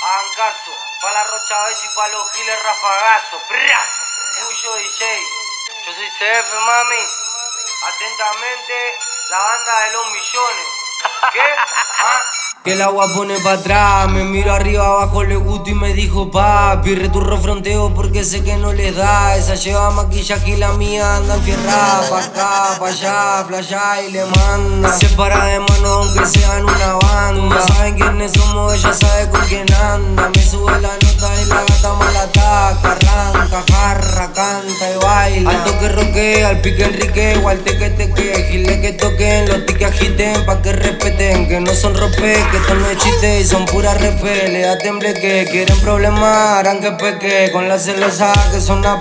Hagan caso, pa' la Rocha Bess y pa' los giles rafagazo. ¡Prra! Puyo DJ. Yo soy CF, mami. Atentamente, la banda de los millones. ¿Qué? ¿Ah? Que el agua pone pa' atrás, me miro arriba abajo, le gusto y me dijo papi, returro fronteo porque sé que no les da. Esa lleva maquillaje y la mía anda enfierrada, pa' acá, pa' allá, flasha y le manda. Se para de mano aunque sean una banda. Saben quiénes somos, ella sabe con quién anda. Me sube la nota y la gata mal ataca. Arranca, jarra, canta y baila. Al toque roquea, al pique Enrique, o al teque teque. Giles que toquen, los tiques agiten pa' que respeten, que no son rope, que esto no es chiste y son puras repes. Le da temble que quieren problemas, harán que peque. Con la celosa que son una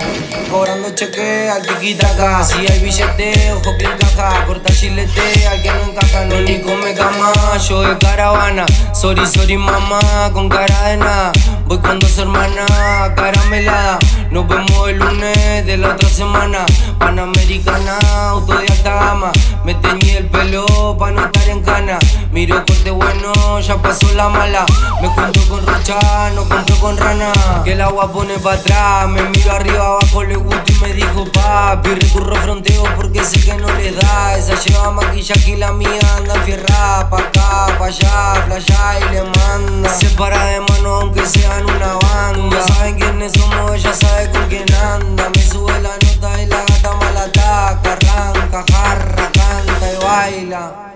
cobrando cheque al tiquitaca. Si hay billete, ojo que encaja. Corta chilete, al que no encaja no ni come cama. Yo de caravana, sorry mamá, con cara de nada. Voy con dos hermanas, caramelada. Nos vemos el lunes de la otra semana. Panamericana, auto de alta gama. Me teñí el pelo pa' no estar en cana. Miro corte bueno, ya pasó la mala. Me junto con Rocha, no compro con rana. Que el agua pone pa' atrás. Me miro arriba abajo, le gusto y me dijo papi, recurro fronteo porque sé que no les da. Esa lleva maquillaje y la mía anda enfierrada. Pa' acá, pa' allá, flasha y le manda. Se para de mano aunque sean una banda. Saben quiénes somos, ella sabe con quién anda. Me sube la nota y la gata mal ataca. Arranca, jarra, canta y baila.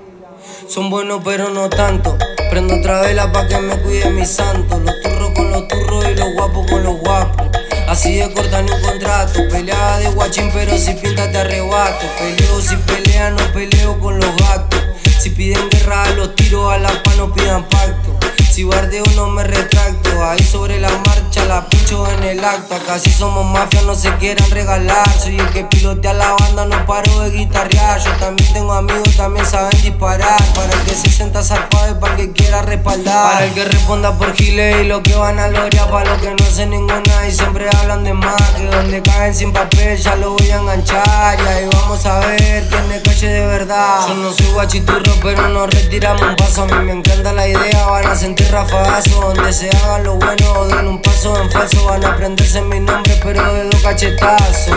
Son buenos pero no tanto. Prendo otra vela pa' que me cuide mi santo. Los turros con los turros y los guapos con los guapos. Así de corta ni un contrato. Pelea de guachín pero si pinta te arrebato. Peleo si pelea, no peleo con los gatos. Si piden guerra a los tiros, a la paz no pidan pacto. Si bardeo no me retracto. Ahí sobre la marcha la pincho en el acto. Acá si somos mafias no se quieran regalar. Soy el que pilotea la banda, no paro de guitarrear. Yo también tengo amigos, también saben disparar. Para el que se sienta zarpado y para el que quiera respaldar. Para el que responda por giles y lo que van a lograr. Para los que no hacen ninguna y siempre hablan de más. Que donde caen sin papel ya lo voy a enganchar. Y ahí vamos a ver quién es calle de verdad. Yo no soy guachiturro pero no retiramos un paso. A mí me encanta la idea, van a sentir rafagazo. Donde se hagan lo bueno o den un paso en falso. Van a aprenderse mi nombre pero de dos cachetazos.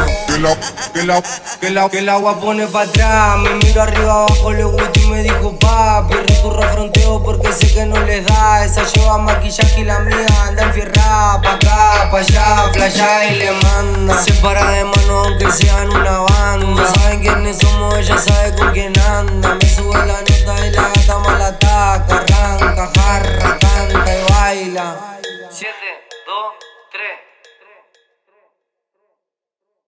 Que el agua pone pa' atrás. Me miro arriba abajo, le gusto y me dijo papi, recurro fronteo porque sé que no les da. Esa lleva maquillaje y la mía anda enfierrada. Pa' acá, pa' allá, flasha y le manda. Se para de mano aunque sean una banda. Saben quiénes somos, ella sabe con quién anda. Me sube la nota y la gata mal ataca. Arranca, jarra, canta y baila. 7, 2, 3.